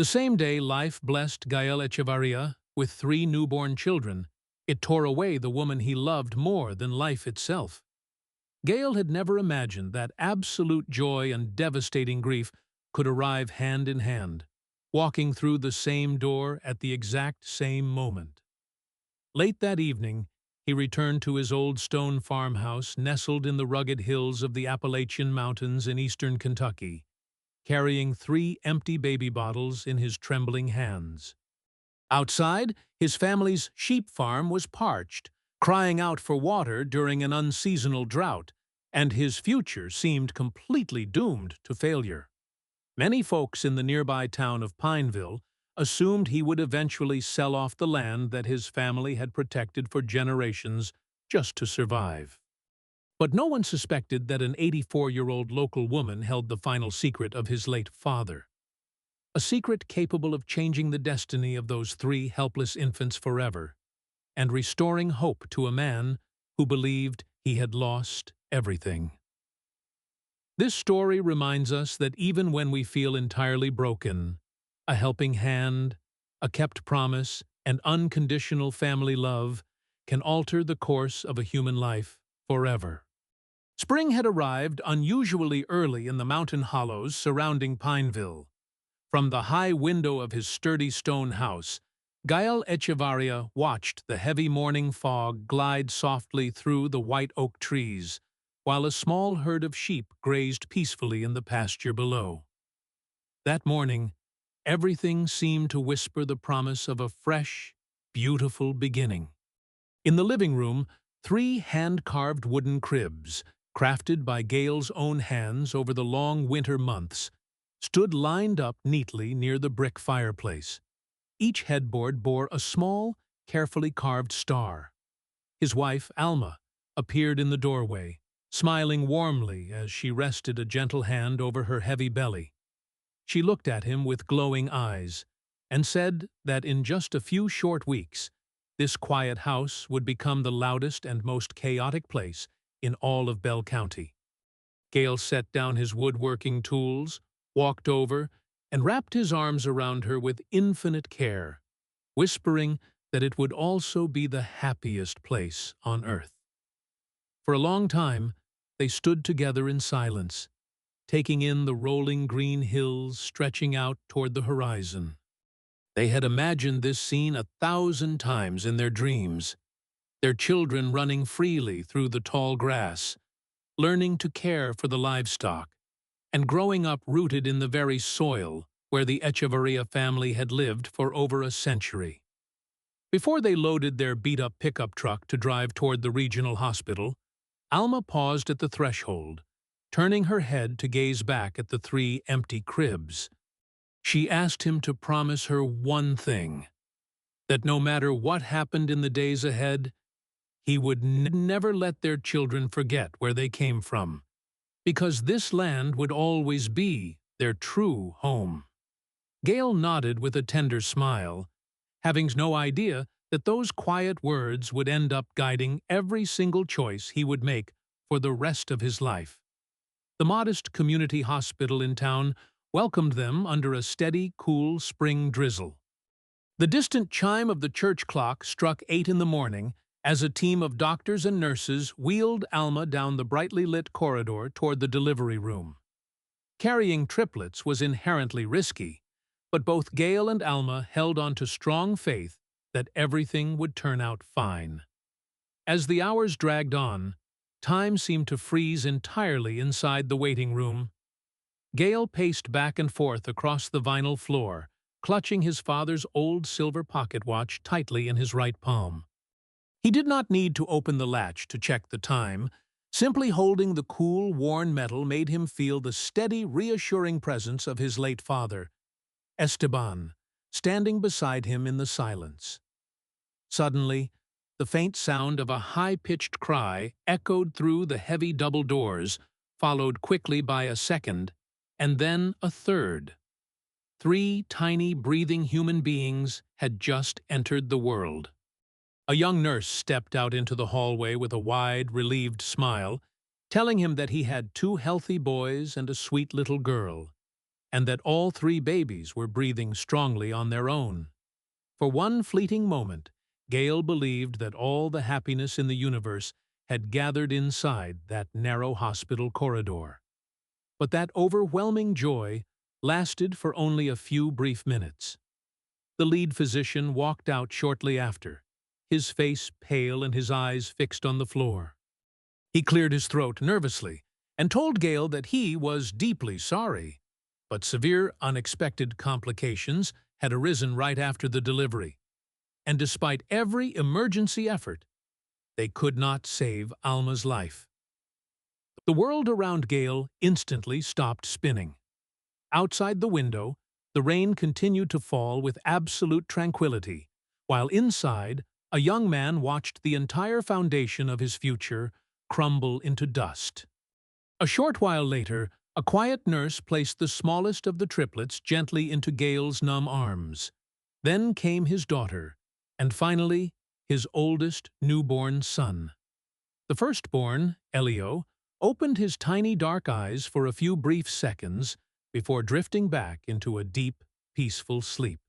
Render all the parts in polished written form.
The same day life blessed Gael Echevarria with 3 newborn children, it tore away the woman he loved more than life itself. Gael had never imagined that absolute joy and devastating grief could arrive hand in hand, walking through the same door at the exact same moment. Late that evening, he returned to his old stone farmhouse nestled in the rugged hills of the Appalachian Mountains in eastern Kentucky, carrying 3 empty baby bottles in his trembling hands. Outside, his family's sheep farm was parched, crying out for water during an unseasonal drought, and his future seemed completely doomed to failure. Many folks in the nearby town of Pineville assumed he would eventually sell off the land that his family had protected for generations just to survive. But no one suspected that an 84-year-old local woman held the final secret of his late father. A secret capable of changing the destiny of those 3 helpless infants forever, and restoring hope to a man who believed he had lost everything. This story reminds us that even when we feel entirely broken, a helping hand, a kept promise, and unconditional family love can alter the course of a human life forever. Spring had arrived unusually early in the mountain hollows surrounding Pineville. From the high window of his sturdy stone house, Gael Echevarria watched the heavy morning fog glide softly through the white oak trees, while a small herd of sheep grazed peacefully in the pasture below. That morning, everything seemed to whisper the promise of a fresh, beautiful beginning. In the living room, 3 hand-carved wooden cribs, crafted by Gail's own hands over the long winter months, stood lined up neatly near the brick fireplace. Each headboard bore a small, carefully carved star. His wife, Alma, appeared in the doorway, smiling warmly as she rested a gentle hand over her heavy belly. She looked at him with glowing eyes and said that in just a few short weeks, this quiet house would become the loudest and most chaotic place in all of Bell County. Gail set down his woodworking tools, walked over, and wrapped his arms around her with infinite care, whispering that it would also be the happiest place on earth. For a long time, they stood together in silence, taking in the rolling green hills stretching out toward the horizon. They had imagined this scene 1,000 times in their dreams, their children running freely through the tall grass, learning to care for the livestock, and growing up rooted in the very soil where the Echevarria family had lived for over a century. Before they loaded their beat-up pickup truck to drive toward the regional hospital, Alma paused at the threshold, turning her head to gaze back at the 3 empty cribs. She asked him to promise her one thing, that no matter what happened in the days ahead, he would never let their children forget where they came from, because this land would always be their true home. Gail nodded with a tender smile, having no idea that those quiet words would end up guiding every single choice he would make for the rest of his life. The modest community hospital in town welcomed them under a steady, cool spring drizzle. The distant chime of the church clock struck 8 in the morning as a team of doctors and nurses wheeled Alma down the brightly lit corridor toward the delivery room. Carrying triplets was inherently risky, but both Gail and Alma held on to strong faith that everything would turn out fine. As the hours dragged on, time seemed to freeze entirely inside the waiting room. Gail paced back and forth across the vinyl floor, clutching his father's old silver pocket watch tightly in his right palm. He did not need to open the latch to check the time. Simply holding the cool, worn metal made him feel the steady, reassuring presence of his late father, Esteban, standing beside him in the silence. Suddenly, the faint sound of a high-pitched cry echoed through the heavy double doors, followed quickly by a second, and then a third. 3 tiny, breathing human beings had just entered the world. A young nurse stepped out into the hallway with a wide, relieved smile, telling him that he had 2 healthy boys and a sweet little girl. and that all three babies were breathing strongly on their own. For one fleeting moment, Gail believed that all the happiness in the universe had gathered inside that narrow hospital corridor. But that overwhelming joy lasted for only a few brief minutes. The lead physician walked out shortly after, his face pale and his eyes fixed on the floor. He cleared his throat nervously and told Gail that he was deeply sorry, but severe unexpected complications had arisen right after the delivery, and despite every emergency effort, they could not save Alma's life. The world around Gail instantly stopped spinning. Outside the window, the rain continued to fall with absolute tranquility, while inside, a young man watched the entire foundation of his future crumble into dust. A short while later, a quiet nurse placed the smallest of the triplets gently into Gail's numb arms. Then came his daughter, and finally, his oldest newborn son. The firstborn, Elio, opened his tiny dark eyes for a few brief seconds before drifting back into a deep, peaceful sleep.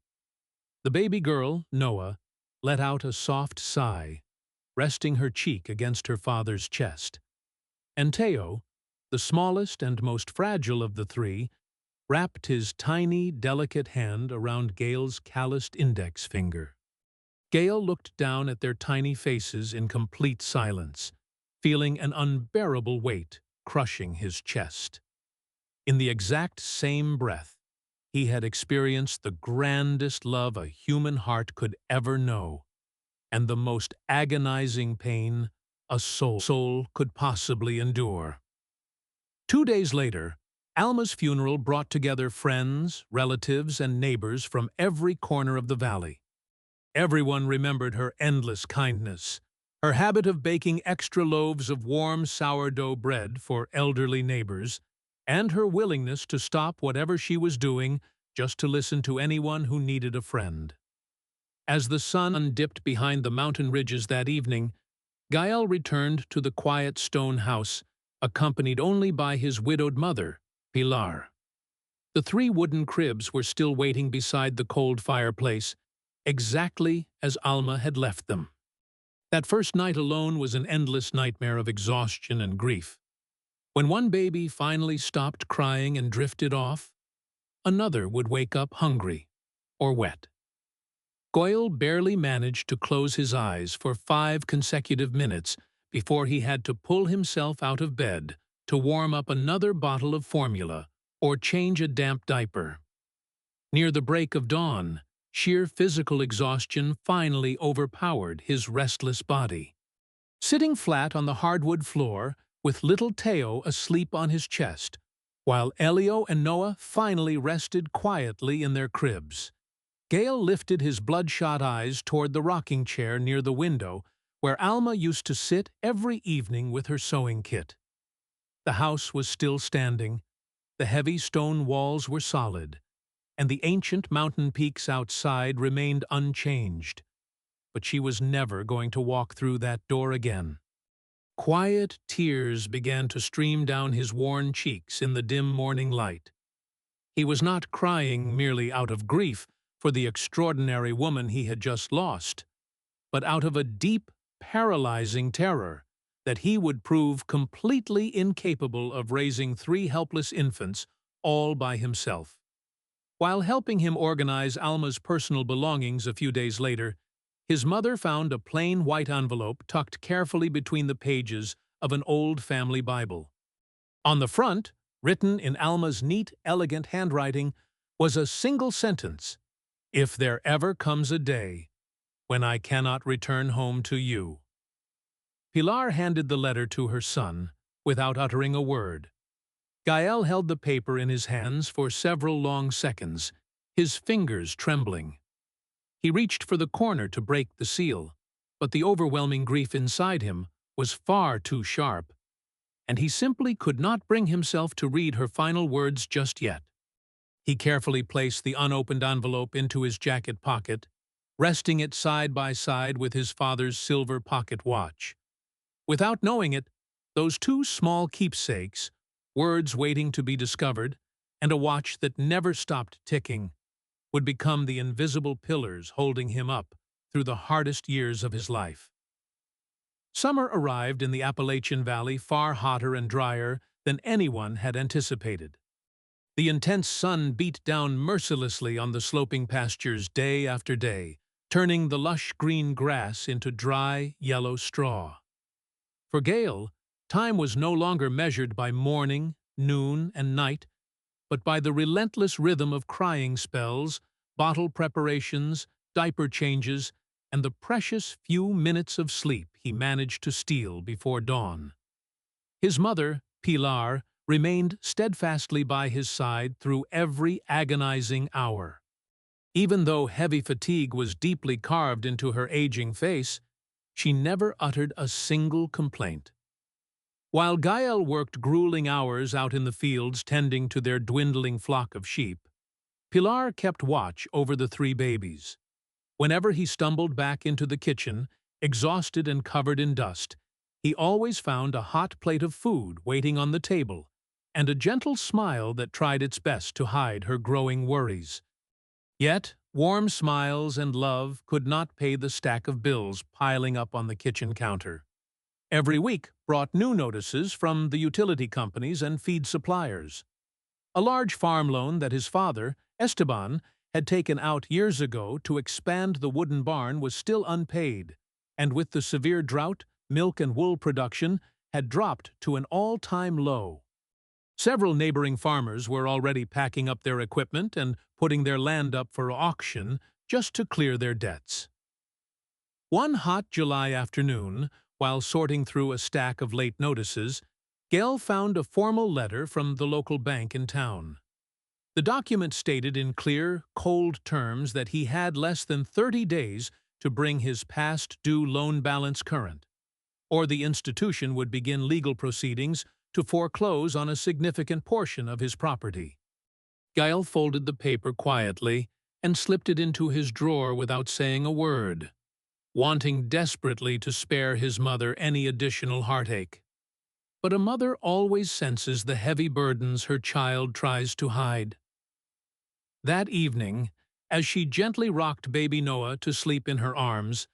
The baby girl, Noah, let out a soft sigh, resting her cheek against her father's chest. And Teo, the smallest and most fragile of the three, wrapped his tiny, delicate hand around Gail's calloused index finger. Gail looked down at their tiny faces in complete silence, feeling an unbearable weight crushing his chest. In the exact same breath, he had experienced the grandest love a human heart could ever know, and the most agonizing pain a soul could possibly endure. 2 days later, Alma's funeral brought together friends, relatives, and neighbors from every corner of the valley. Everyone remembered her endless kindness, her habit of baking extra loaves of warm sourdough bread for elderly neighbors, and her willingness to stop whatever she was doing just to listen to anyone who needed a friend. As the sun dipped behind the mountain ridges that evening, Gael returned to the quiet stone house, accompanied only by his widowed mother, Pilar. The 3 wooden cribs were still waiting beside the cold fireplace, exactly as Alma had left them. That first night alone was an endless nightmare of exhaustion and grief. When one baby finally stopped crying and drifted off, another would wake up hungry or wet. Goyle barely managed to close his eyes for 5 consecutive minutes before he had to pull himself out of bed to warm up another bottle of formula or change a damp diaper. Near the break of dawn, sheer physical exhaustion finally overpowered his restless body. Sitting flat on the hardwood floor, with little Teo asleep on his chest, while Elio and Noah finally rested quietly in their cribs, Gael lifted his bloodshot eyes toward the rocking chair near the window where Alma used to sit every evening with her sewing kit. The house was still standing, the heavy stone walls were solid, and the ancient mountain peaks outside remained unchanged. But she was never going to walk through that door again. Quiet tears began to stream down his worn cheeks in the dim morning light. He was not crying merely out of grief for the extraordinary woman he had just lost, but out of a deep, paralyzing terror that he would prove completely incapable of raising 3 helpless infants all by himself. While helping him organize Alma's personal belongings a few days later, his mother found a plain white envelope tucked carefully between the pages of an old family Bible. On the front, written in Alma's neat, elegant handwriting, was a single sentence: "If there ever comes a day when I cannot return home to you." Pilar handed the letter to her son without uttering a word. Gael held the paper in his hands for several long seconds, his fingers trembling. He reached for the corner to break the seal, but the overwhelming grief inside him was far too sharp, and he simply could not bring himself to read her final words just yet. He carefully placed the unopened envelope into his jacket pocket, resting it side by side with his father's silver pocket watch. Without knowing it, those 2 small keepsakes, words waiting to be discovered, and a watch that never stopped ticking would become the invisible pillars holding him up through the hardest years of his life. Summer arrived in the Appalachian Valley far hotter and drier than anyone had anticipated. The intense sun beat down mercilessly on the sloping pastures day after day, turning the lush green grass into dry, yellow straw. For Gale, time was no longer measured by morning, noon, and night, but by the relentless rhythm of crying spells, bottle preparations, diaper changes, and the precious few minutes of sleep he managed to steal before dawn. His mother, Pilar, remained steadfastly by his side through every agonizing hour. Even though heavy fatigue was deeply carved into her aging face, she never uttered a single complaint. While Gael worked grueling hours out in the fields tending to their dwindling flock of sheep, Pilar kept watch over the three babies. Whenever he stumbled back into the kitchen, exhausted and covered in dust, he always found a hot plate of food waiting on the table and a gentle smile that tried its best to hide her growing worries. Yet, warm smiles and love could not pay the stack of bills piling up on the kitchen counter. Every week brought new notices from the utility companies and feed suppliers. A large farm loan that his father, Esteban, had taken out years ago to expand the wooden barn was still unpaid, and with the severe drought, milk and wool production had dropped to an all-time low. Several neighboring farmers were already packing up their equipment and putting their land up for auction just to clear their debts. One hot July afternoon, while sorting through a stack of late notices, Gail found a formal letter from the local bank in town. The document stated in clear, cold terms that he had less than 30 days to bring his past due loan balance current, or the institution would begin legal proceedings to foreclose on a significant portion of his property. Gael folded the paper quietly and slipped it into his drawer without saying a word, wanting desperately to spare his mother any additional heartache. But a mother always senses the heavy burdens her child tries to hide. That evening, as she gently rocked baby Noah to sleep in her arms,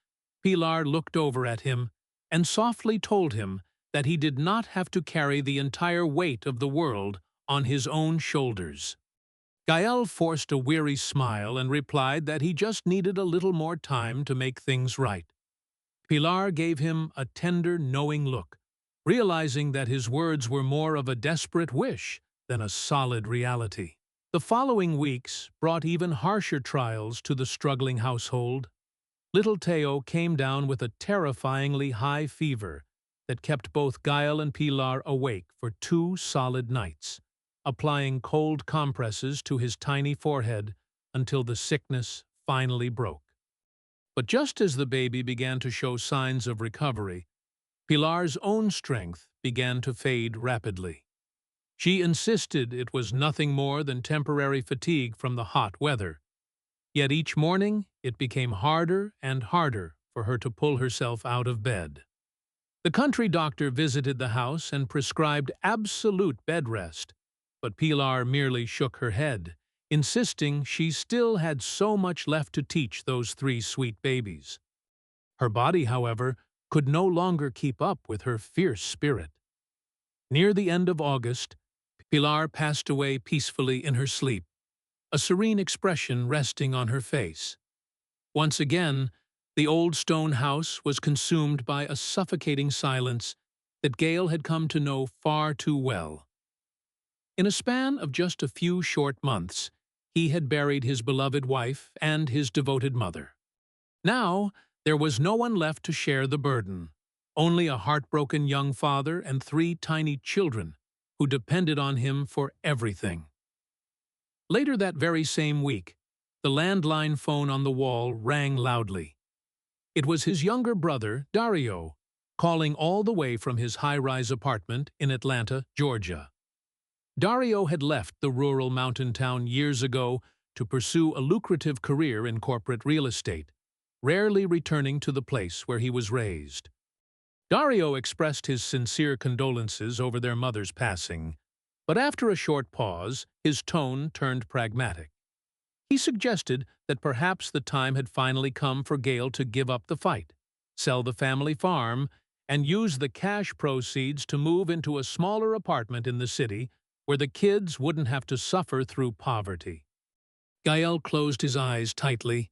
Pilar looked over at him and softly told him that he did not have to carry the entire weight of the world on his own shoulders. Gael forced a weary smile and replied that he just needed a little more time to make things right. Pilar gave him a tender, knowing look, realizing that his words were more of a desperate wish than a solid reality. The following weeks brought even harsher trials to the struggling household. Little Teo came down with a terrifyingly high fever that kept both Gael and Pilar awake for 2 solid nights, applying cold compresses to his tiny forehead until the sickness finally broke. But just as the baby began to show signs of recovery, Pilar's own strength began to fade rapidly. She insisted it was nothing more than temporary fatigue from the hot weather, yet each morning it became harder and harder for her to pull herself out of bed. The country doctor visited the house and prescribed absolute bed rest, but Pilar merely shook her head, insisting she still had so much left to teach those 3 sweet babies. Her body, however, could no longer keep up with her fierce spirit. Near the end of August, Pilar passed away peacefully in her sleep, a serene expression resting on her face. Once again, the old stone house was consumed by a suffocating silence that Gael had come to know far too well. In a span of just a few short months, he had buried his beloved wife and his devoted mother. Now, there was no one left to share the burden, only a heartbroken young father and 3 tiny children who depended on him for everything. Later that very same week, the landline phone on the wall rang loudly. It was his younger brother, Dario, calling all the way from his high-rise apartment in Atlanta, Georgia. Dario had left the rural mountain town years ago to pursue a lucrative career in corporate real estate, rarely returning to the place where he was raised. Dario expressed his sincere condolences over their mother's passing, But after a short pause, his tone turned pragmatic. He suggested that perhaps the time had finally come for Gale to give up the fight, sell the family farm, and use the cash proceeds to move into a smaller apartment in the city where the kids wouldn't have to suffer through poverty. Gael closed his eyes tightly,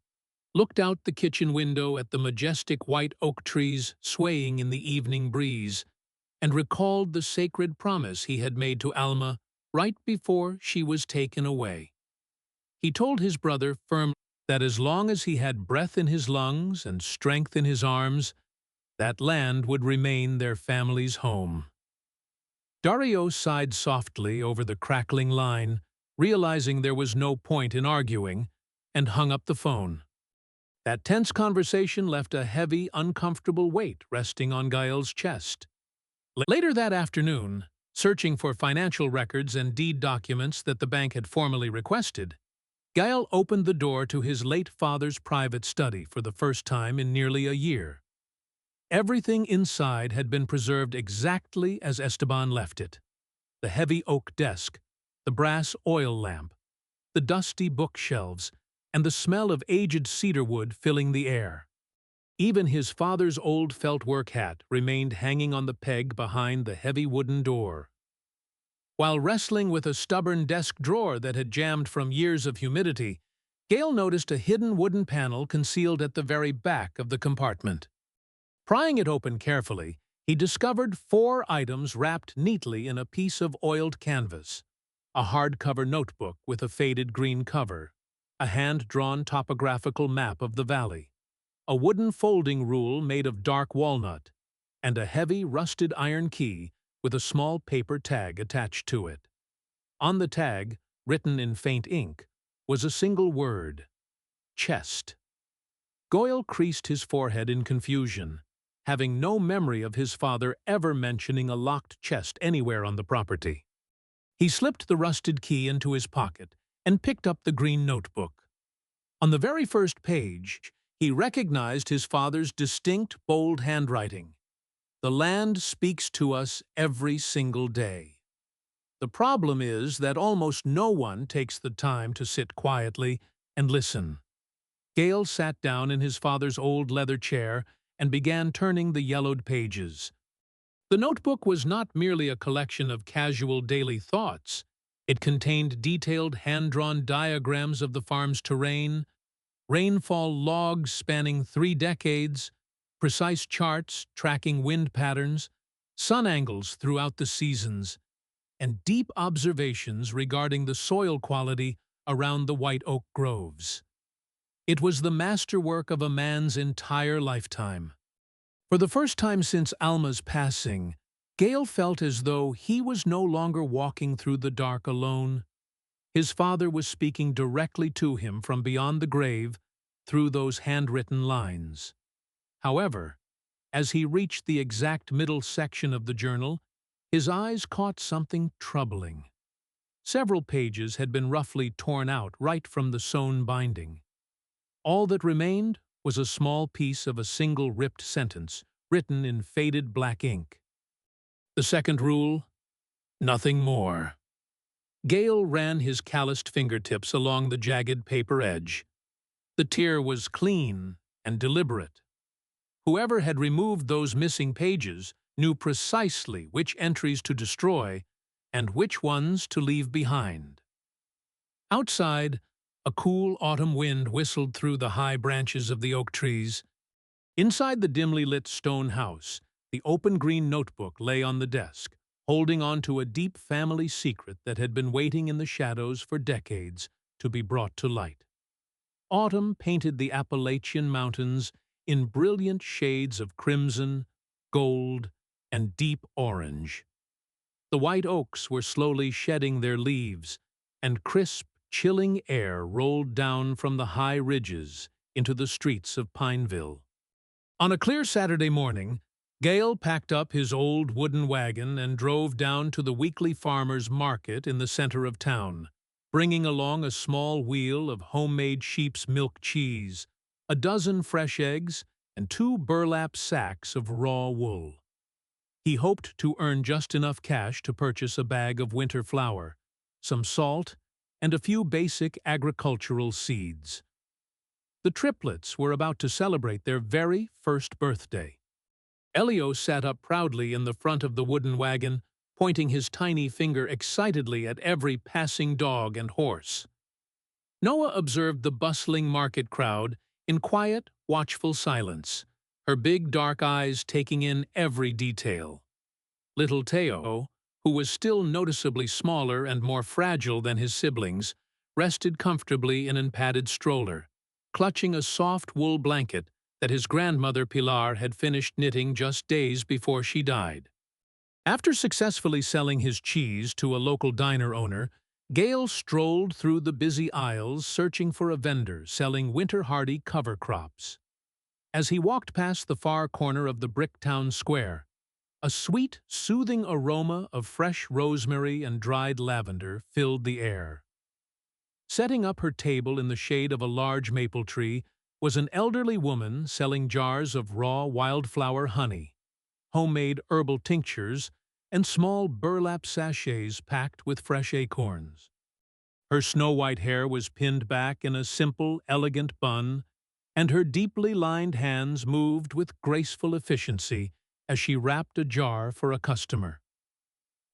looked out the kitchen window at the majestic white oak trees swaying in the evening breeze, and recalled the sacred promise he had made to Alma right before she was taken away. He told his brother firmly that as long as he had breath in his lungs and strength in his arms, that land would remain their family's home. Dario sighed softly over the crackling line, realizing there was no point in arguing, and hung up the phone. That tense conversation left a heavy, uncomfortable weight resting on Gael's chest. Later that afternoon, searching for financial records and deed documents that the bank had formally requested, Gael opened the door to his late father's private study for the first time in nearly a year. Everything inside had been preserved exactly as Esteban left it. The heavy oak desk, the brass oil lamp, the dusty bookshelves, and the smell of aged cedar wood filling the air. Even his father's old felt work hat remained hanging on the peg behind the heavy wooden door. While wrestling with a stubborn desk drawer that had jammed from years of humidity, Gale noticed a hidden wooden panel concealed at the very back of the compartment. Prying it open carefully, he discovered 4 items wrapped neatly in a piece of oiled canvas: a hardcover notebook with a faded green cover, a hand-drawn topographical map of the valley, a wooden folding rule made of dark walnut, and a heavy, rusted iron key with a small paper tag attached to it. On the tag, written in faint ink, was a single word: chest. Goyle creased his forehead in confusion, having no memory of his father ever mentioning a locked chest anywhere on the property. He slipped the rusted key into his pocket and picked up the green notebook. On the very first page, he recognized his father's distinct, bold handwriting. "The land speaks to us every single day. The problem is that almost no one takes the time to sit quietly and listen." Gale sat down in his father's old leather chair and began turning the yellowed pages. The notebook was not merely a collection of casual daily thoughts. It contained detailed hand-drawn diagrams of the farm's terrain, rainfall logs spanning 3 decades, precise charts tracking wind patterns, sun angles throughout the seasons, and deep observations regarding the soil quality around the white oak groves. It was the masterwork of a man's entire lifetime. For the first time since Alma's passing, Gale felt as though he was no longer walking through the dark alone. His father was speaking directly to him from beyond the grave through those handwritten lines. However, as he reached the exact middle section of the journal, his eyes caught something troubling. Several pages had been roughly torn out right from the sewn binding. All that remained was a small piece of a single ripped sentence, written in faded black ink. The second rule: nothing more. Gale ran his calloused fingertips along the jagged paper edge. The tear was clean and deliberate. Whoever had removed those missing pages knew precisely which entries to destroy and which ones to leave behind. Outside, a cool autumn wind whistled through the high branches of the oak trees. Inside the dimly lit stone house, the open green notebook lay on the desk, holding on to a deep family secret that had been waiting in the shadows for decades to be brought to light. Autumn painted the Appalachian Mountains in brilliant shades of crimson, gold, and deep orange. The white oaks were slowly shedding their leaves, and crisp, chilling air rolled down from the high ridges into the streets of Pineville. On a clear Saturday morning, Gale packed up his old wooden wagon and drove down to the weekly farmers' market in the center of town, bringing along a small wheel of homemade sheep's milk cheese, a dozen fresh eggs, and 2 burlap sacks of raw wool. He hoped to earn just enough cash to purchase a bag of winter flour, some salt, and a few basic agricultural seeds. The triplets were about to celebrate their very first birthday. Elio sat up proudly in the front of the wooden wagon, pointing his tiny finger excitedly at every passing dog and horse. Noah observed the bustling market crowd in quiet, watchful silence, her big dark eyes taking in every detail. Little Teo, who was still noticeably smaller and more fragile than his siblings, rested comfortably in an padded stroller, clutching a soft wool blanket that his grandmother Pilar had finished knitting just days before she died. After successfully selling his cheese to a local diner owner, Gale strolled through the busy aisles searching for a vendor selling winter-hardy cover crops. As he walked past the far corner of the brick town square, a sweet, soothing aroma of fresh rosemary and dried lavender filled the air. Setting up her table in the shade of a large maple tree was an elderly woman selling jars of raw wildflower honey, homemade herbal tinctures, and small burlap sachets packed with fresh acorns. Her snow-white hair was pinned back in a simple, elegant bun, and her deeply lined hands moved with graceful efficiency as she wrapped a jar for a customer.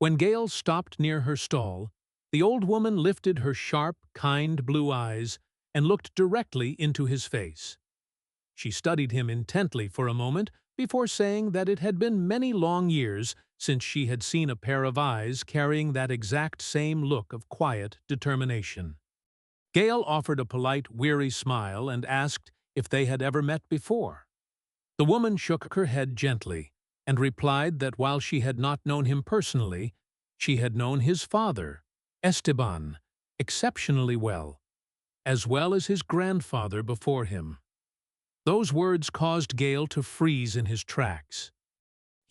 When Gale stopped near her stall, the old woman lifted her sharp, kind blue eyes and looked directly into his face. She studied him intently for a moment before saying that it had been many long years since she had seen a pair of eyes carrying that exact same look of quiet determination. Gale offered a polite, weary smile and asked if they had ever met before. The woman shook her head gently and replied that while she had not known him personally, she had known his father, Esteban, exceptionally well as his grandfather before him. Those words caused Gale to freeze in his tracks.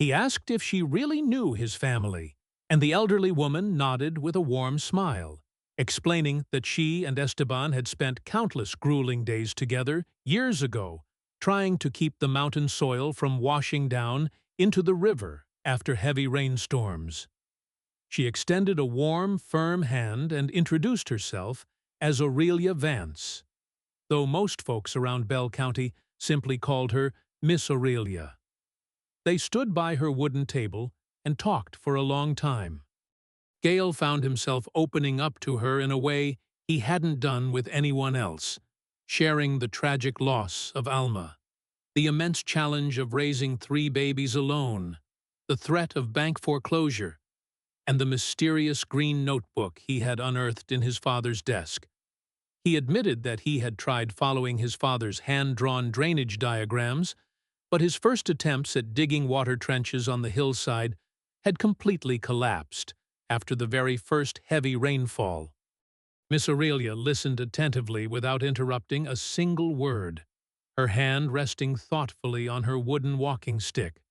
He asked if she really knew his family, and the elderly woman nodded with a warm smile, explaining that she and Esteban had spent countless grueling days together years ago, trying to keep the mountain soil from washing down into the river after heavy rainstorms. She extended a warm, firm hand and introduced herself as Aurelia Vance, though most folks around Bell County simply called her Miss Aurelia. They stood by her wooden table and talked for a long time. Gale found himself opening up to her in a way he hadn't done with anyone else, sharing the tragic loss of Alma, the immense challenge of raising 3 babies alone, the threat of bank foreclosure, and the mysterious green notebook he had unearthed in his father's desk. He admitted that he had tried following his father's hand-drawn drainage diagrams, but his first attempts at digging water trenches on the hillside had completely collapsed after the very first heavy rainfall. Miss Aurelia listened attentively without interrupting a single word, her hand resting thoughtfully on her wooden walking stick.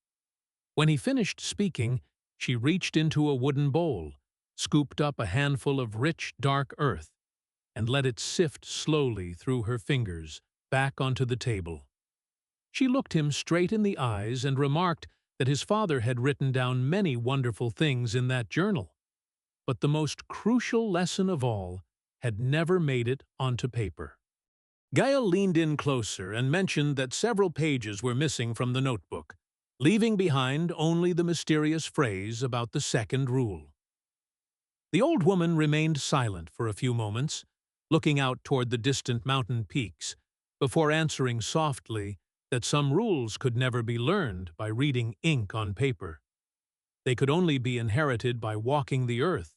When he finished speaking, she reached into a wooden bowl, scooped up a handful of rich, dark earth, and let it sift slowly through her fingers back onto the table. She looked him straight in the eyes and remarked that his father had written down many wonderful things in that journal, but the most crucial lesson of all had never made it onto paper. Gale leaned in closer and mentioned that several pages were missing from the notebook, leaving behind only the mysterious phrase about the second rule. The old woman remained silent for a few moments, looking out toward the distant mountain peaks, before answering softly that some rules could never be learned by reading ink on paper. They could only be inherited by walking the earth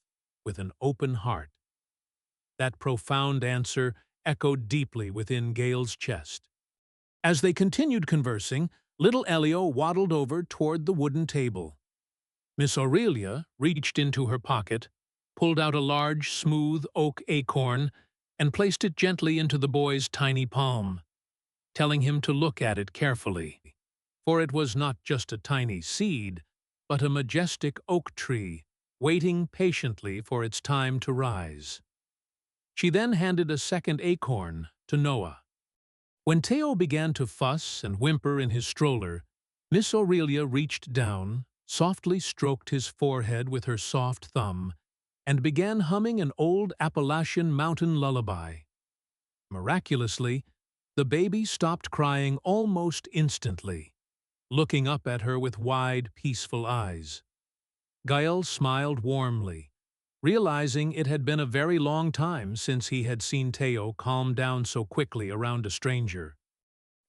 with an open heart. That profound answer echoed deeply within Gale's chest. As they continued conversing, little Elio waddled over toward the wooden table. Miss Aurelia reached into her pocket, pulled out a large, smooth oak acorn, and placed it gently into the boy's tiny palm, telling him to look at it carefully, for it was not just a tiny seed, but a majestic oak tree, waiting patiently for its time to rise. She then handed a second acorn to Noah. When Teo began to fuss and whimper in his stroller, Miss Aurelia reached down, softly stroked his forehead with her soft thumb, and began humming an old Appalachian mountain lullaby. Miraculously, the baby stopped crying almost instantly, looking up at her with wide, peaceful eyes. Gael smiled warmly, realizing it had been a very long time since he had seen Teo calm down so quickly around a stranger.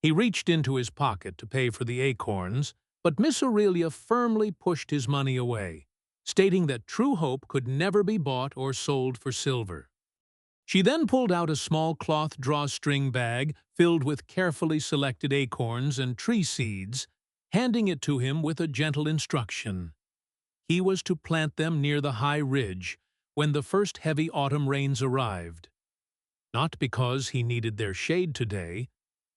He reached into his pocket to pay for the acorns, but Miss Aurelia firmly pushed his money away, stating that true hope could never be bought or sold for silver. She then pulled out a small cloth drawstring bag filled with carefully selected acorns and tree seeds, handing it to him with a gentle instruction. He was to plant them near the high ridge when the first heavy autumn rains arrived. Not because he needed their shade today,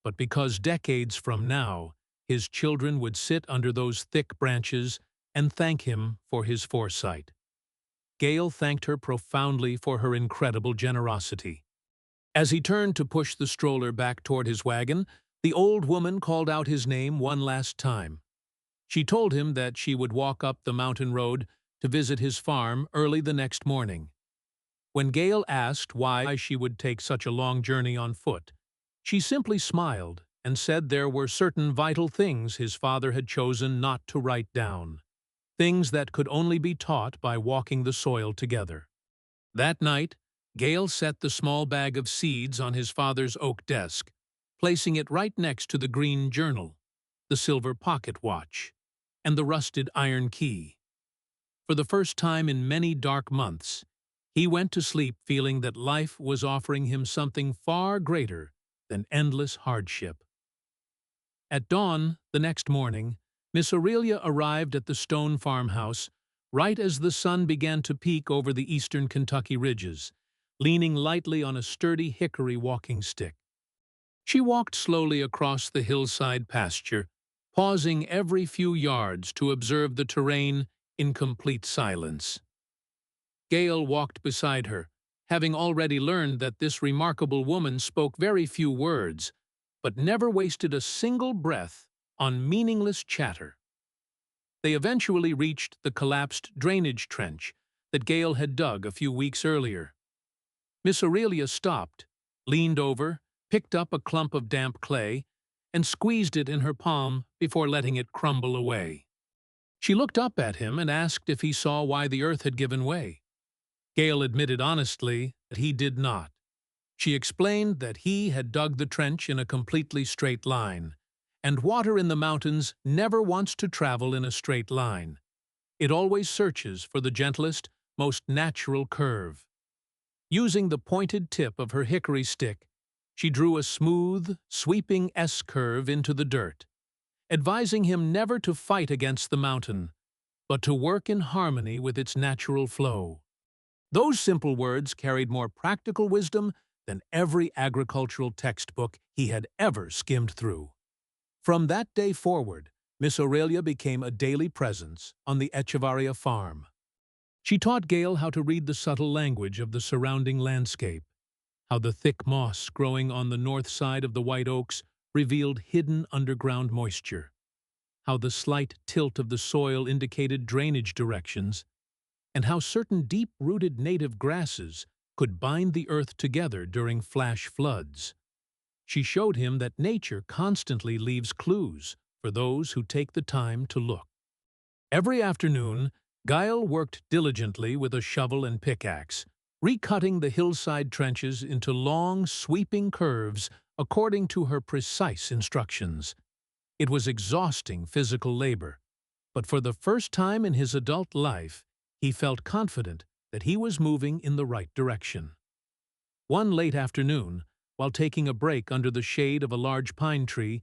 but because decades from now, his children would sit under those thick branches and thank him for his foresight. Gail thanked her profoundly for her incredible generosity. As he turned to push the stroller back toward his wagon, the old woman called out his name one last time. She told him that she would walk up the mountain road to visit his farm early the next morning. When Gail asked why she would take such a long journey on foot, she simply smiled and said there were certain vital things his father had chosen not to write down, things that could only be taught by walking the soil together. That night, Gail set the small bag of seeds on his father's oak desk, placing it right next to the green journal, the silver pocket watch, and the rusted iron key. For the first time in many dark months, he went to sleep feeling that life was offering him something far greater than endless hardship. At dawn the next morning, Miss Aurelia arrived at the stone farmhouse right as the sun began to peek over the eastern Kentucky ridges, leaning lightly on a sturdy hickory walking stick. She walked slowly across the hillside pasture, pausing every few yards to observe the terrain in complete silence. Gail walked beside her, having already learned that this remarkable woman spoke very few words, but never wasted a single breath on meaningless chatter. They eventually reached the collapsed drainage trench that Gail had dug a few weeks earlier. Miss Aurelia stopped, leaned over, picked up a clump of damp clay, and squeezed it in her palm before letting it crumble away. She looked up at him and asked if he saw why the earth had given way. Gail admitted honestly that he did not. She explained that he had dug the trench in a completely straight line, and water in the mountains never wants to travel in a straight line. It always searches for the gentlest, most natural curve. Using the pointed tip of her hickory stick, she drew a smooth, sweeping S-curve into the dirt, advising him never to fight against the mountain, but to work in harmony with its natural flow. Those simple words carried more practical wisdom than every agricultural textbook he had ever skimmed through. From that day forward, Miss Aurelia became a daily presence on the Echevarria farm. She taught Gail how to read the subtle language of the surrounding landscape, how the thick moss growing on the north side of the white oaks revealed hidden underground moisture, how the slight tilt of the soil indicated drainage directions, and how certain deep-rooted native grasses could bind the earth together during flash floods. She showed him that nature constantly leaves clues for those who take the time to look. Every afternoon, Gail worked diligently with a shovel and pickaxe, recutting the hillside trenches into long, sweeping curves according to her precise instructions. It was exhausting physical labor, but for the first time in his adult life, he felt confident that he was moving in the right direction. One late afternoon, while taking a break under the shade of a large pine tree,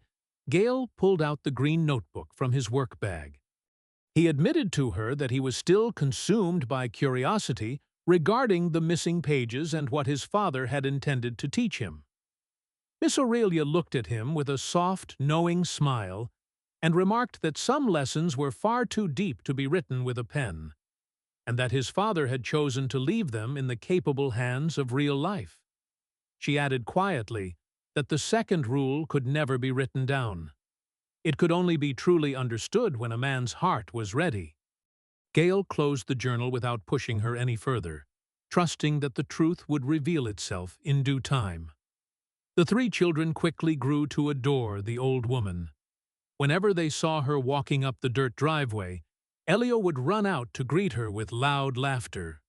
Gail pulled out the green notebook from his work bag. He admitted to her that he was still consumed by curiosity regarding the missing pages and what his father had intended to teach him. Miss Aurelia looked at him with a soft, knowing smile and remarked that some lessons were far too deep to be written with a pen, and that his father had chosen to leave them in the capable hands of real life. She added quietly that the second rule could never be written down. it could only be truly understood when a man's heart was ready. Gail closed the journal without pushing her any further, trusting that the truth would reveal itself in due time. The three children quickly grew to adore the old woman. Whenever they saw her walking up the dirt driveway, Elio would run out to greet her with loud laughter.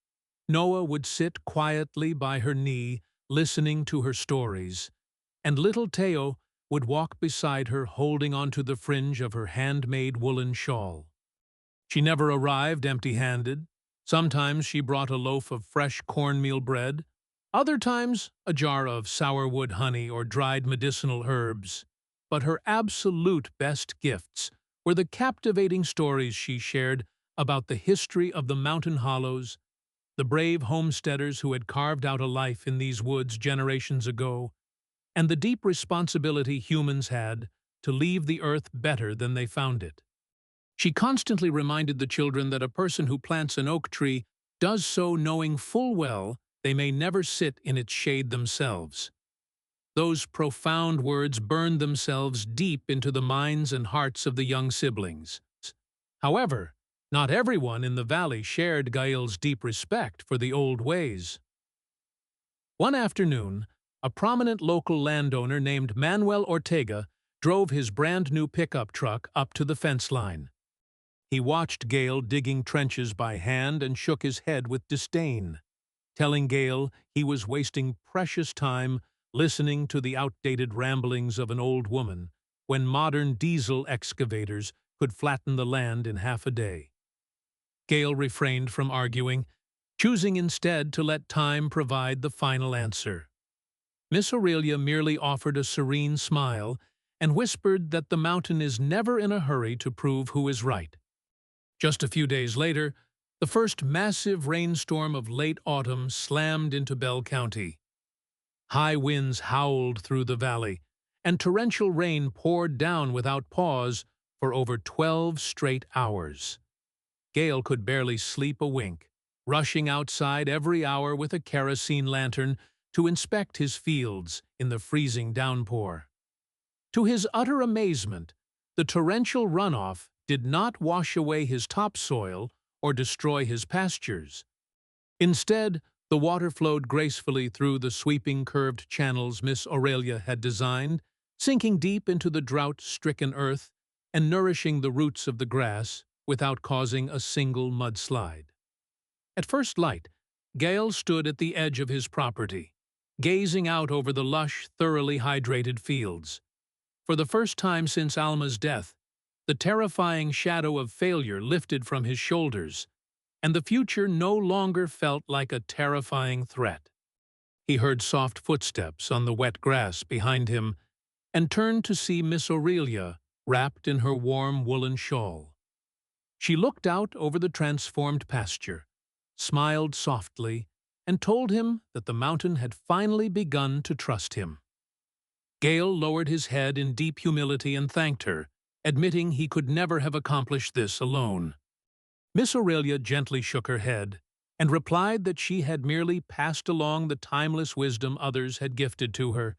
Noah would sit quietly by her knee, listening to her stories, and little Teo would walk beside her holding onto the fringe of her handmade woolen shawl. She never arrived empty-handed. Sometimes she brought a loaf of fresh cornmeal bread, other times a jar of sourwood honey or dried medicinal herbs. But her absolute best gifts were the captivating stories she shared about the history of the mountain hollows, the brave homesteaders who had carved out a life in these woods generations ago, and the deep responsibility humans had to leave the earth better than they found it. She constantly reminded the children that a person who plants an oak tree does so knowing full well they may never sit in its shade themselves. Those profound words burned themselves deep into the minds and hearts of the young siblings. However, not everyone in the valley shared Gael's deep respect for the old ways. One afternoon, a prominent local landowner named Manuel Ortega drove his brand-new pickup truck up to the fence line. He watched Gael digging trenches by hand and shook his head with disdain, telling Gael he was wasting precious time listening to the outdated ramblings of an old woman when modern diesel excavators could flatten the land in half a day. Gael refrained from arguing, choosing instead to let time provide the final answer. Miss Aurelia merely offered a serene smile and whispered that the mountain is never in a hurry to prove who is right. Just a few days later, the first massive rainstorm of late autumn slammed into Bell County. High winds howled through the valley, and torrential rain poured down without pause for over 12 straight hours. Gael could barely sleep a wink, rushing outside every hour with a kerosene lantern to inspect his fields in the freezing downpour. To his utter amazement, the torrential runoff did not wash away his topsoil or destroy his pastures. Instead, the water flowed gracefully through the sweeping curved channels Miss Aurelia had designed, sinking deep into the drought-stricken earth and nourishing the roots of the grass without causing a single mudslide. At first light, Gael stood at the edge of his property, gazing out over the lush, thoroughly hydrated fields. For the first time since Alma's death, the terrifying shadow of failure lifted from his shoulders, and the future no longer felt like a terrifying threat. He heard soft footsteps on the wet grass behind him and turned to see Miss Aurelia wrapped in her warm woolen shawl. She looked out over the transformed pasture, smiled softly, and told him that the mountain had finally begun to trust him. Gael lowered his head in deep humility and thanked her, admitting he could never have accomplished this alone. Miss Aurelia gently shook her head and replied that she had merely passed along the timeless wisdom others had gifted to her,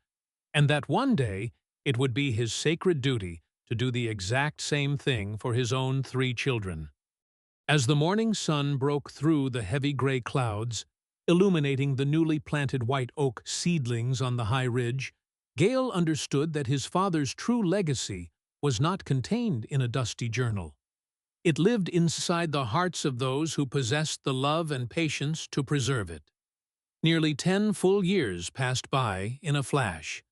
and that one day it would be his sacred duty to do the exact same thing for his own 3 children. As the morning sun broke through the heavy gray clouds, illuminating the newly planted white oak seedlings on the high ridge, Gael understood that his father's true legacy was not contained in a dusty journal. It lived inside the hearts of those who possessed the love and patience to preserve it. Nearly 10 full years passed by in a flash.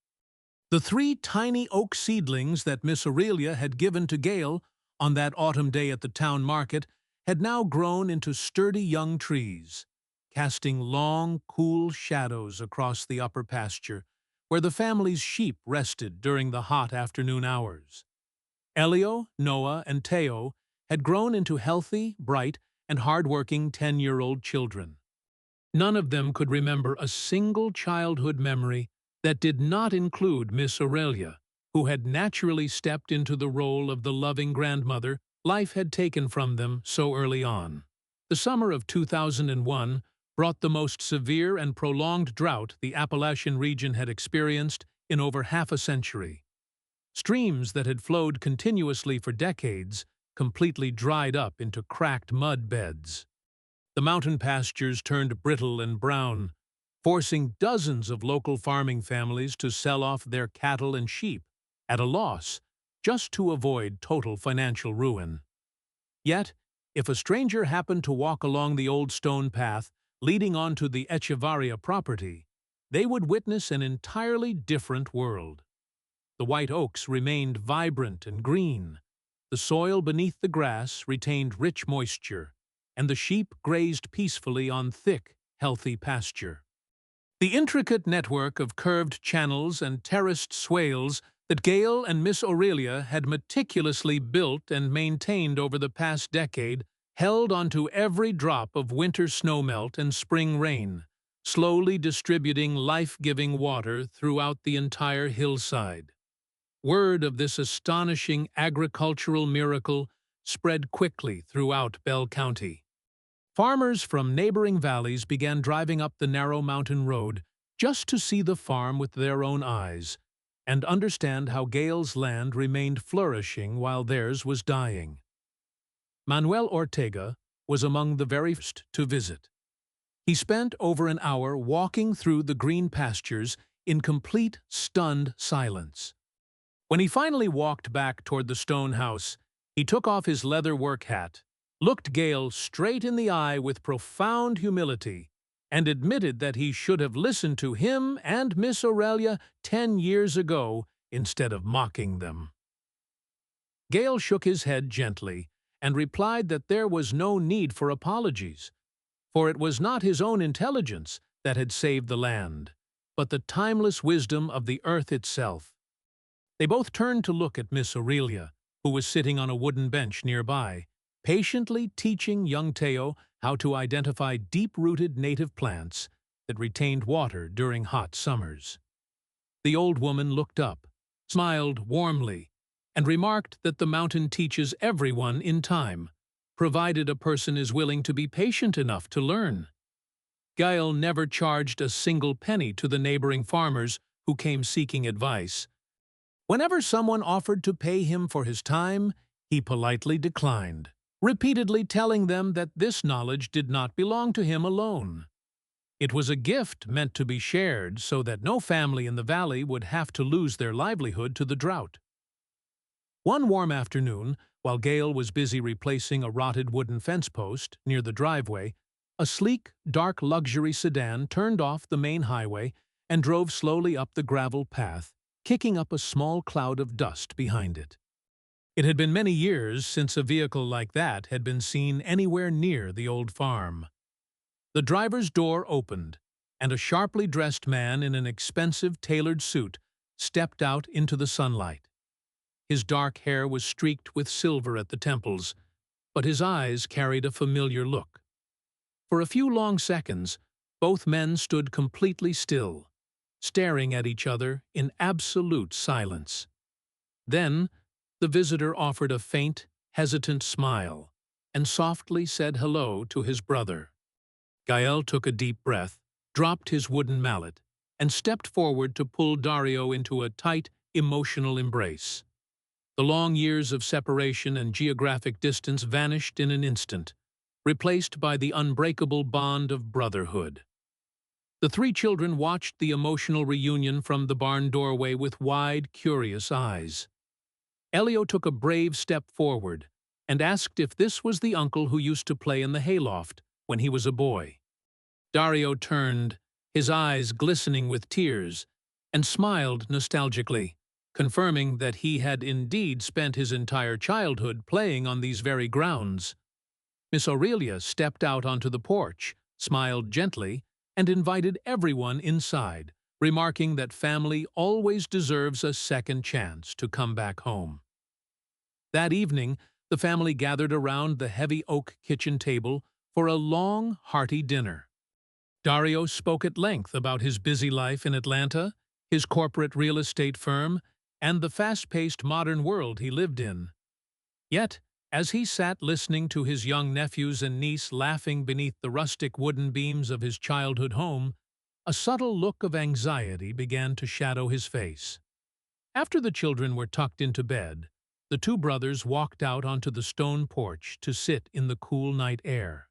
The 3 tiny oak seedlings that Miss Aurelia had given to Gael on that autumn day at the town market had now grown into sturdy young trees, casting long, cool shadows across the upper pasture, where the family's sheep rested during the hot afternoon hours. Elio, Noah, and Teo had grown into healthy, bright, and hard-working 10-year-old children. None of them could remember a single childhood memory that did not include Miss Aurelia, who had naturally stepped into the role of the loving grandmother life had taken from them so early on. The summer of 2001 brought the most severe and prolonged drought the Appalachian region had experienced in over half a century. Streams that had flowed continuously for decades completely dried up into cracked mud beds. The mountain pastures turned brittle and brown, forcing dozens of local farming families to sell off their cattle and sheep at a loss just to avoid total financial ruin. Yet, if a stranger happened to walk along the old stone path leading onto the Echevarria property, they would witness an entirely different world. The white oaks remained vibrant and green, the soil beneath the grass retained rich moisture, and the sheep grazed peacefully on thick, healthy pasture. The intricate network of curved channels and terraced swales that Gail and Miss Aurelia had meticulously built and maintained over the past decade held onto every drop of winter snowmelt and spring rain, slowly distributing life-giving water throughout the entire hillside. Word of this astonishing agricultural miracle spread quickly throughout Bell County. Farmers from neighboring valleys began driving up the narrow mountain road just to see the farm with their own eyes and understand how Gail's land remained flourishing while theirs was dying. Manuel Ortega was among the very first to visit. He spent over an hour walking through the green pastures in complete, stunned silence. When he finally walked back toward the stone house, he took off his leather work hat, looked Gail straight in the eye with profound humility, and admitted that he should have listened to him and Miss Aurelia 10 years ago instead of mocking them. Gail shook his head gently and replied that there was no need for apologies, for it was not his own intelligence that had saved the land, but the timeless wisdom of the earth itself. They both turned to look at Miss Aurelia, who was sitting on a wooden bench nearby, patiently teaching young Teo how to identify deep-rooted native plants that retained water during hot summers. The old woman looked up, smiled warmly, and remarked that the mountain teaches everyone in time, provided a person is willing to be patient enough to learn. Gael never charged a single penny to the neighboring farmers who came seeking advice. Whenever someone offered to pay him for his time, he politely declined, repeatedly telling them that this knowledge did not belong to him alone. It was a gift meant to be shared so that no family in the valley would have to lose their livelihood to the drought. One warm afternoon, while Gail was busy replacing a rotted wooden fence post near the driveway, a sleek, dark luxury sedan turned off the main highway and drove slowly up the gravel path, kicking up a small cloud of dust behind it. It had been many years since a vehicle like that had been seen anywhere near the old farm. The driver's door opened, and a sharply dressed man in an expensive tailored suit stepped out into the sunlight. His dark hair was streaked with silver at the temples, but his eyes carried a familiar look. For a few long seconds, both men stood completely still, staring at each other in absolute silence. Then, the visitor offered a faint, hesitant smile and softly said hello to his brother. Gael took a deep breath, dropped his wooden mallet, and stepped forward to pull Dario into a tight, emotional embrace. The long years of separation and geographic distance vanished in an instant, replaced by the unbreakable bond of brotherhood. The three children watched the emotional reunion from the barn doorway with wide, curious eyes. Elio took a brave step forward and asked if this was the uncle who used to play in the hayloft when he was a boy. Dario turned, his eyes glistening with tears, and smiled nostalgically, confirming that he had indeed spent his entire childhood playing on these very grounds. Miss Aurelia stepped out onto the porch, smiled gently, and invited everyone inside, remarking that family always deserves a second chance to come back home. That evening, the family gathered around the heavy oak kitchen table for a long, hearty dinner. Dario spoke at length about his busy life in Atlanta, his corporate real estate firm, and the fast-paced modern world he lived in. Yet, as he sat listening to his young nephews and niece laughing beneath the rustic wooden beams of his childhood home, a subtle look of anxiety began to shadow his face. After the children were tucked into bed, the two brothers walked out onto the stone porch to sit in the cool night air.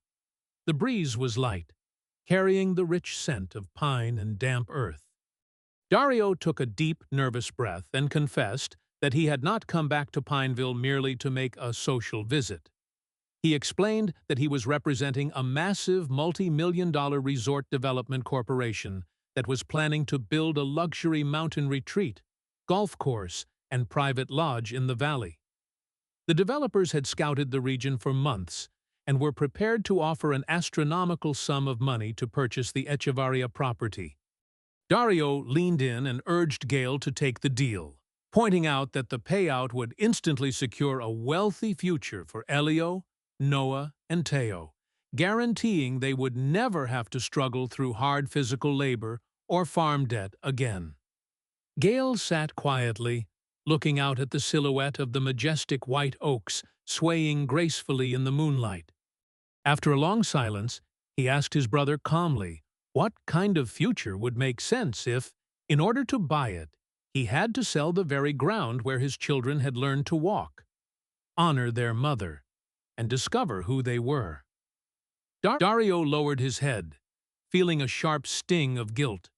The breeze was light, carrying the rich scent of pine and damp earth. Dario took a deep, nervous breath and confessed that he had not come back to Pineville merely to make a social visit. He explained that he was representing a massive multi-million-dollar resort development corporation that was planning to build a luxury mountain retreat, golf course, and private lodge in the valley. The developers had scouted the region for months and were prepared to offer an astronomical sum of money to purchase the Echevarria property. Dario leaned in and urged Gail to take the deal, pointing out that the payout would instantly secure a wealthy future for Elio, Noah, and Teo, guaranteeing they would never have to struggle through hard physical labor or farm debt again. Gail sat quietly, looking out at the silhouette of the majestic white oaks swaying gracefully in the moonlight. After a long silence, he asked his brother calmly what kind of future would make sense if, in order to buy it, he had to sell the very ground where his children had learned to walk, honor their mother, and discover who they were. Dario lowered his head, feeling a sharp sting of guilt.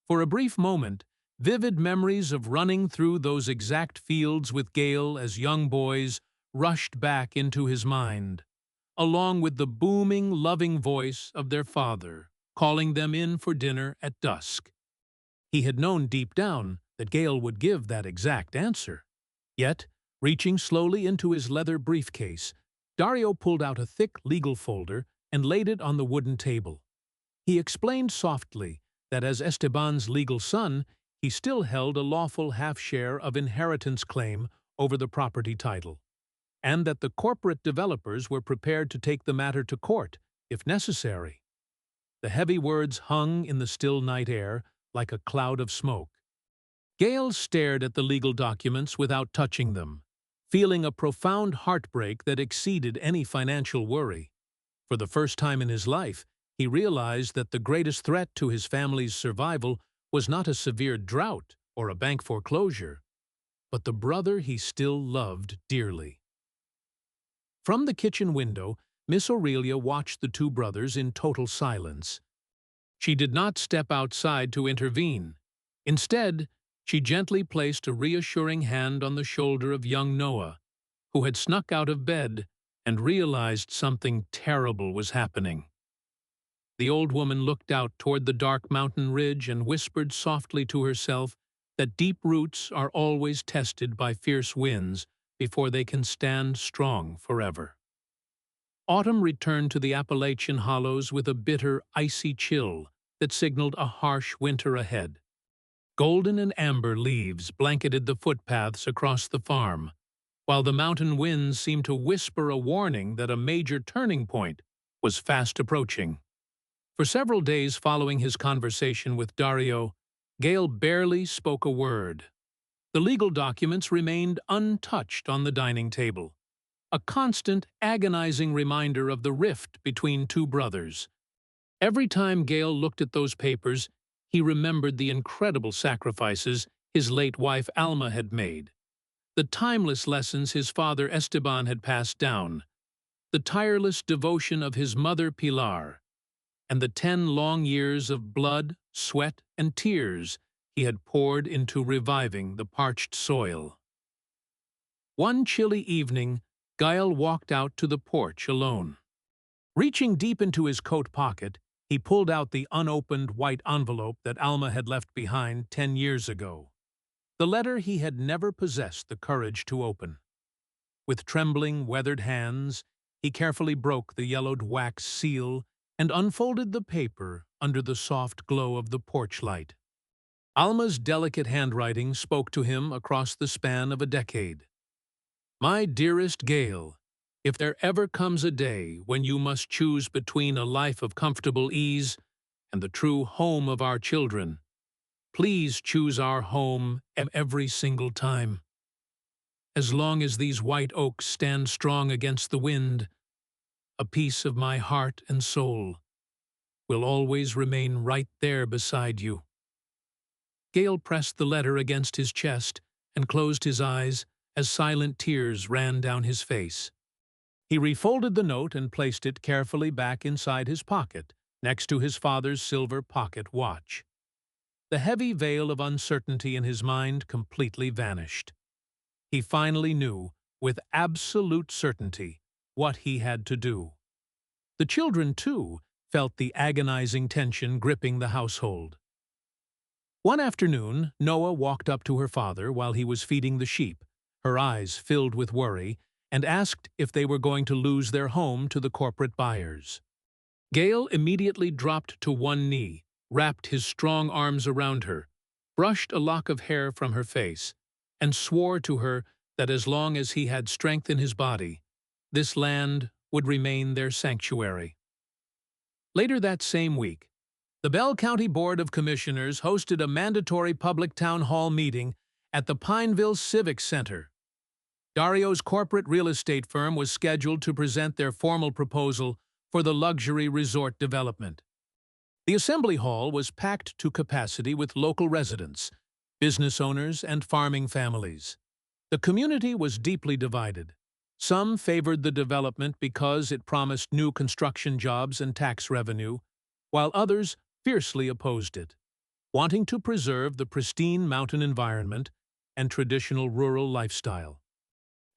For a brief moment, vivid memories of running through those exact fields with Gail as young boys rushed back into his mind, along with the booming, loving voice of their father, calling them in for dinner at dusk. He had known deep down that Gail would give that exact answer. Yet, reaching slowly into his leather briefcase, Dario pulled out a thick legal folder and laid it on the wooden table. He explained softly that as Esteban's legal son, he still held a lawful half-share of inheritance claim over the property title, and that the corporate developers were prepared to take the matter to court, if necessary. The heavy words hung in the still night air like a cloud of smoke. Gail stared at the legal documents without touching them, feeling a profound heartbreak that exceeded any financial worry. For the first time in his life, he realized that the greatest threat to his family's survival was not a severe drought or a bank foreclosure, but the brother he still loved dearly. From the kitchen window, Miss Aurelia watched the two brothers in total silence. She did not step outside to intervene. Instead, she gently placed a reassuring hand on the shoulder of young Noah, who had snuck out of bed and realized something terrible was happening. The old woman looked out toward the dark mountain ridge and whispered softly to herself that deep roots are always tested by fierce winds before they can stand strong forever. Autumn returned to the Appalachian hollows with a bitter, icy chill that signaled a harsh winter ahead. Golden and amber leaves blanketed the footpaths across the farm, while the mountain winds seemed to whisper a warning that a major turning point was fast approaching. For several days following his conversation with Dario, Gail barely spoke a word. The legal documents remained untouched on the dining table, a constant, agonizing reminder of the rift between two brothers. Every time Gail looked at those papers, he remembered the incredible sacrifices his late wife Alma had made, the timeless lessons his father Esteban had passed down, the tireless devotion of his mother Pilar, and the 10 long years of blood, sweat, and tears he had poured into reviving the parched soil. One chilly evening, Gael walked out to the porch alone. Reaching deep into his coat pocket, he pulled out the unopened white envelope that Alma had left behind 10 years ago. The letter he had never possessed the courage to open. With trembling, weathered hands, he carefully broke the yellowed wax seal and unfolded the paper under the soft glow of the porch light. Alma's delicate handwriting spoke to him across the span of a decade. My dearest Gail, if there ever comes a day when you must choose between a life of comfortable ease and the true home of our children, please choose our home every single time. As long as these white oaks stand strong against the wind, a piece of my heart and soul will always remain right there beside you. Gail pressed the letter against his chest and closed his eyes as silent tears ran down his face. He refolded the note and placed it carefully back inside his pocket, next to his father's silver pocket watch. The heavy veil of uncertainty in his mind completely vanished. He finally knew, with absolute certainty, what he had to do. The children, too, felt the agonizing tension gripping the household. One afternoon, Noah walked up to her father while he was feeding the sheep, her eyes filled with worry, and asked if they were going to lose their home to the corporate buyers. Gale immediately dropped to one knee, wrapped his strong arms around her, brushed a lock of hair from her face, and swore to her that as long as he had strength in his body, this land would remain their sanctuary. Later that same week, the Bell County Board of Commissioners hosted a mandatory public town hall meeting at the Pineville Civic Center. Dario's corporate real estate firm was scheduled to present their formal proposal for the luxury resort development. The assembly hall was packed to capacity with local residents, business owners, and farming families. The community was deeply divided. Some favored the development because it promised new construction jobs and tax revenue, while others fiercely opposed it, wanting to preserve the pristine mountain environment and traditional rural lifestyle.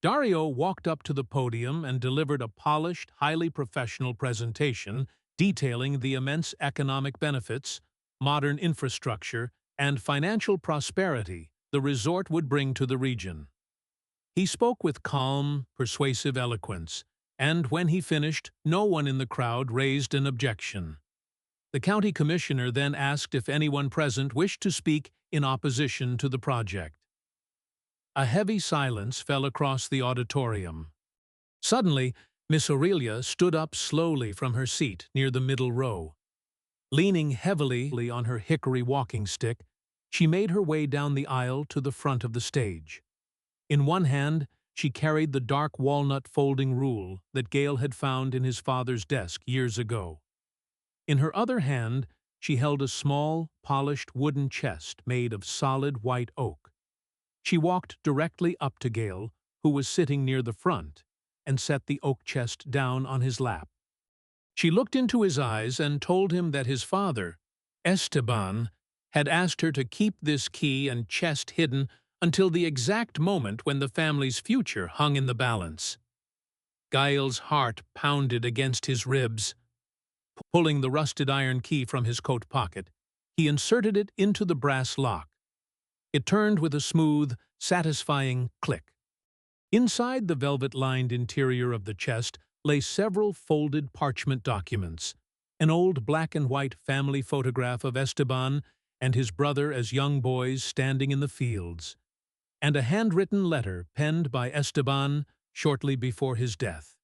Dario walked up to the podium and delivered a polished, highly professional presentation detailing the immense economic benefits, modern infrastructure, and financial prosperity the resort would bring to the region. He spoke with calm, persuasive eloquence, and when he finished, no one in the crowd raised an objection. The county commissioner then asked if anyone present wished to speak in opposition to the project. A heavy silence fell across the auditorium. Suddenly, Miss Aurelia stood up slowly from her seat near the middle row. Leaning heavily on her hickory walking stick, she made her way down the aisle to the front of the stage. In one hand, she carried the dark walnut folding rule that Gale had found in his father's desk years ago. In her other hand, she held a small, polished wooden chest made of solid white oak. She walked directly up to Gale, who was sitting near the front, and set the oak chest down on his lap. She looked into his eyes and told him that his father, Esteban, had asked her to keep this key and chest hidden until the exact moment when the family's future hung in the balance. Gale's heart pounded against his ribs. Pulling the rusted iron key from his coat pocket, he inserted it into the brass lock. It turned with a smooth, satisfying click. Inside the velvet-lined interior of the chest lay several folded parchment documents, an old black-and-white family photograph of Esteban and his brother as young boys standing in the fields, and a handwritten letter penned by Esteban shortly before his death.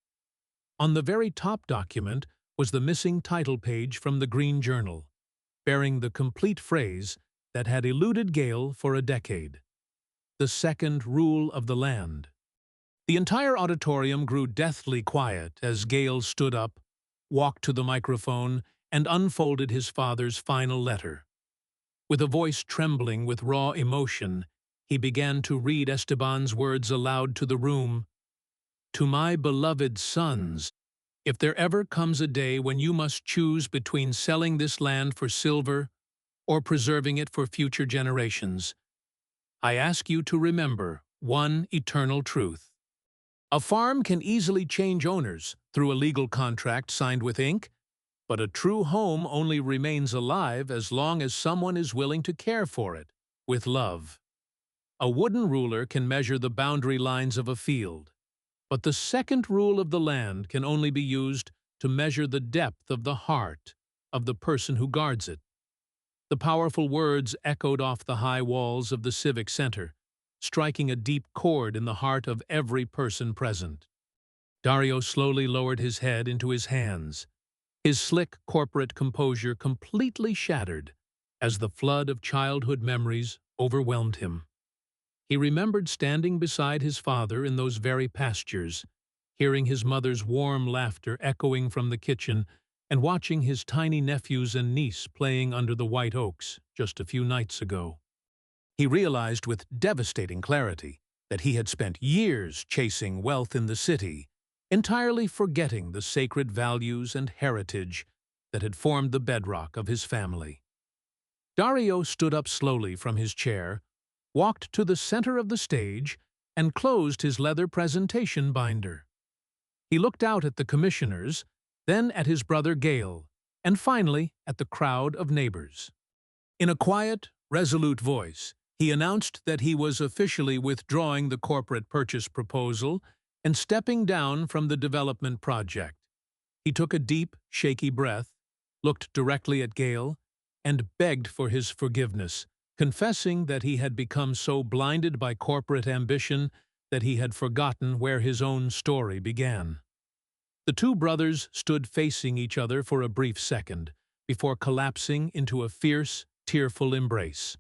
On the very top document was the missing title page from the Green Journal, bearing the complete phrase that had eluded Gale for a decade: the second rule of the land. The entire auditorium grew deathly quiet as Gale stood up, walked to the microphone, and unfolded his father's final letter. With a voice trembling with raw emotion, he began to read Esteban's words aloud to the room. "To my beloved sons, if there ever comes a day when you must choose between selling this land for silver or preserving it for future generations, I ask you to remember one eternal truth. A farm can easily change owners through a legal contract signed with ink, but a true home only remains alive as long as someone is willing to care for it with love. A wooden ruler can measure the boundary lines of a field, but the second rule of the land can only be used to measure the depth of the heart of the person who guards it." The powerful words echoed off the high walls of the Civic Center, striking a deep chord in the heart of every person present. Dario slowly lowered his head into his hands, his slick corporate composure completely shattered as the flood of childhood memories overwhelmed him. He remembered standing beside his father in those very pastures, hearing his mother's warm laughter echoing from the kitchen, and watching his tiny nephews and niece playing under the white oaks just a few nights ago. He realized with devastating clarity that he had spent years chasing wealth in the city, entirely forgetting the sacred values and heritage that had formed the bedrock of his family. Dario stood up slowly from his chair, walked to the center of the stage, and closed his leather presentation binder. He looked out at the commissioners, then at his brother Gale, and finally at the crowd of neighbors. In a quiet, resolute voice, he announced that he was officially withdrawing the corporate purchase proposal and stepping down from the development project. He took a deep, shaky breath, looked directly at Gale, and begged for his forgiveness, confessing that he had become so blinded by corporate ambition that he had forgotten where his own story began. The two brothers stood facing each other for a brief second, before collapsing into a fierce, tearful embrace.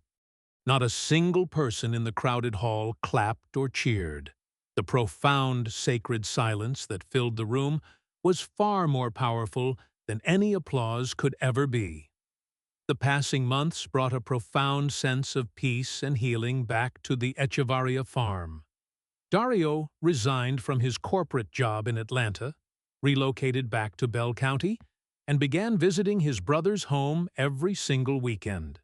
Not a single person in the crowded hall clapped or cheered. The profound, sacred silence that filled the room was far more powerful than any applause could ever be. The passing months brought a profound sense of peace and healing back to the Echevarria farm. Dario resigned from his corporate job in Atlanta, relocated back to Bell County, and began visiting his brother's home every single weekend.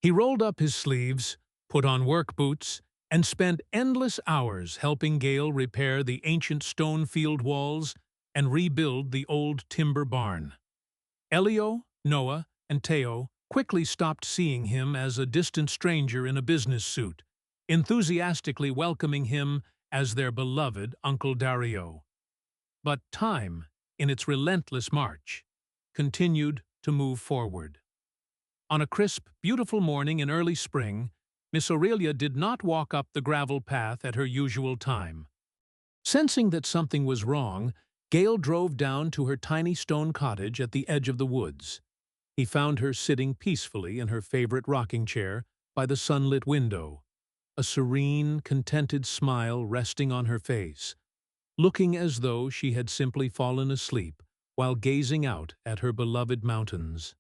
He rolled up his sleeves, put on work boots, and spent endless hours helping Gale repair the ancient stone field walls and rebuild the old timber barn. Elio, Noah, and Teo quickly stopped seeing him as a distant stranger in a business suit, enthusiastically welcoming him as their beloved Uncle Dario. But time, in its relentless march, continued to move forward. On a crisp, beautiful morning in early spring, Miss Aurelia did not walk up the gravel path at her usual time. Sensing that something was wrong, Gale drove down to her tiny stone cottage at the edge of the woods. He found her sitting peacefully in her favorite rocking chair by the sunlit window, a serene, contented smile resting on her face, looking as though she had simply fallen asleep while gazing out at her beloved mountains.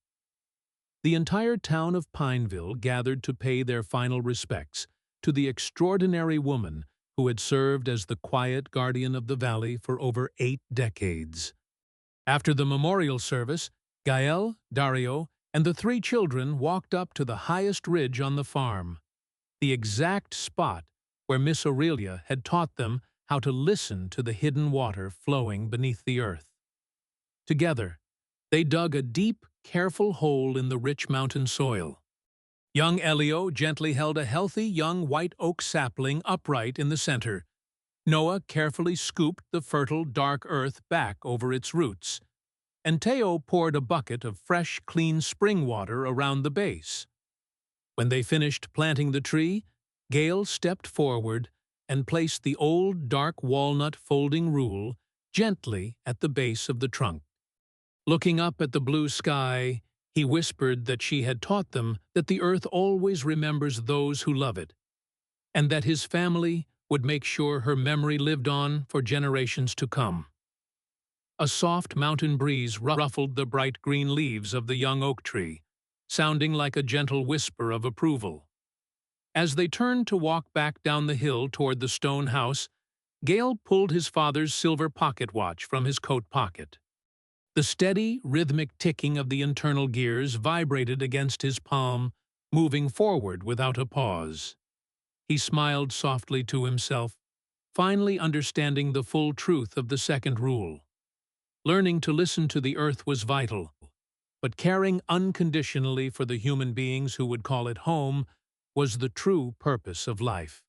The entire town of Pineville gathered to pay their final respects to the extraordinary woman who had served as the quiet guardian of the valley for over 8 decades. After the memorial service, Gael, Dario, and the 3 children walked up to the highest ridge on the farm, the exact spot where Miss Aurelia had taught them how to listen to the hidden water flowing beneath the earth. Together, they dug a deep, careful hole in the rich mountain soil. Young Elio gently held a healthy young white oak sapling upright in the center. Noah carefully scooped the fertile, dark earth back over its roots, and Teo poured a bucket of fresh, clean spring water around the base. When they finished planting the tree, Gale stepped forward and placed the old, dark walnut folding rule gently at the base of the trunk. Looking up at the blue sky, he whispered that she had taught them that the earth always remembers those who love it, and that his family would make sure her memory lived on for generations to come. A soft mountain breeze ruffled the bright green leaves of the young oak tree, sounding like a gentle whisper of approval. As they turned to walk back down the hill toward the stone house, Gale pulled his father's silver pocket watch from his coat pocket. The steady, rhythmic ticking of the internal gears vibrated against his palm, moving forward without a pause. He smiled softly to himself, finally understanding the full truth of the second rule. Learning to listen to the earth was vital, but caring unconditionally for the human beings who would call it home was the true purpose of life.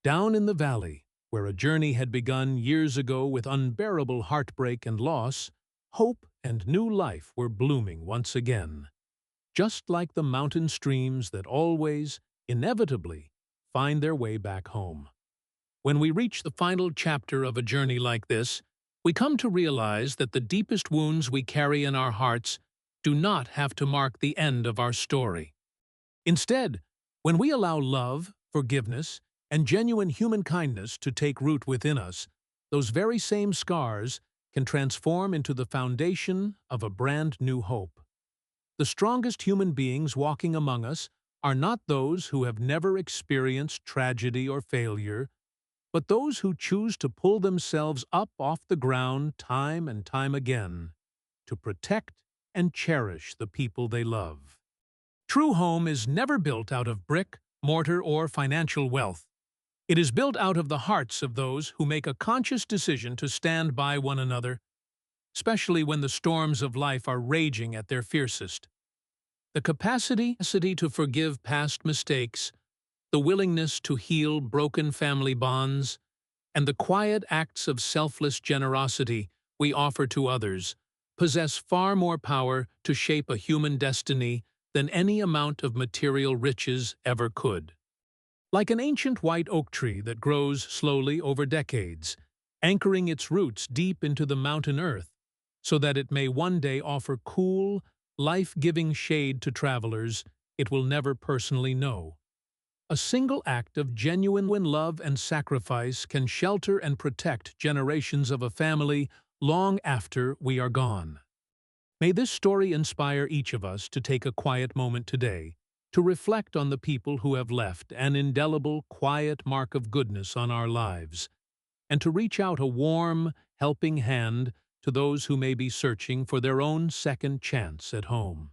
Down in the valley, where a journey had begun years ago with unbearable heartbreak and loss, hope and new life were blooming once again, just like the mountain streams that always, inevitably, find their way back home. When we reach the final chapter of a journey like this, we come to realize that the deepest wounds we carry in our hearts do not have to mark the end of our story. Instead, when we allow love, forgiveness, and genuine human kindness to take root within us, those very same scars can transform into the foundation of a brand new hope. The strongest human beings walking among us are not those who have never experienced tragedy or failure, but those who choose to pull themselves up off the ground time and time again to protect and cherish the people they love. True home is never built out of brick, mortar, or financial wealth. It is built out of the hearts of those who make a conscious decision to stand by one another, especially when the storms of life are raging at their fiercest. The capacity to forgive past mistakes, the willingness to heal broken family bonds, and the quiet acts of selfless generosity we offer to others possess far more power to shape a human destiny than any amount of material riches ever could. Like an ancient white oak tree that grows slowly over decades, anchoring its roots deep into the mountain earth, so that it may one day offer cool, life-giving shade to travelers it will never personally know. A single act of genuine love and sacrifice can shelter and protect generations of a family long after we are gone. May this story inspire each of us to take a quiet moment today to reflect on the people who have left an indelible, quiet mark of goodness on our lives, and to reach out a warm, helping hand to those who may be searching for their own second chance at home.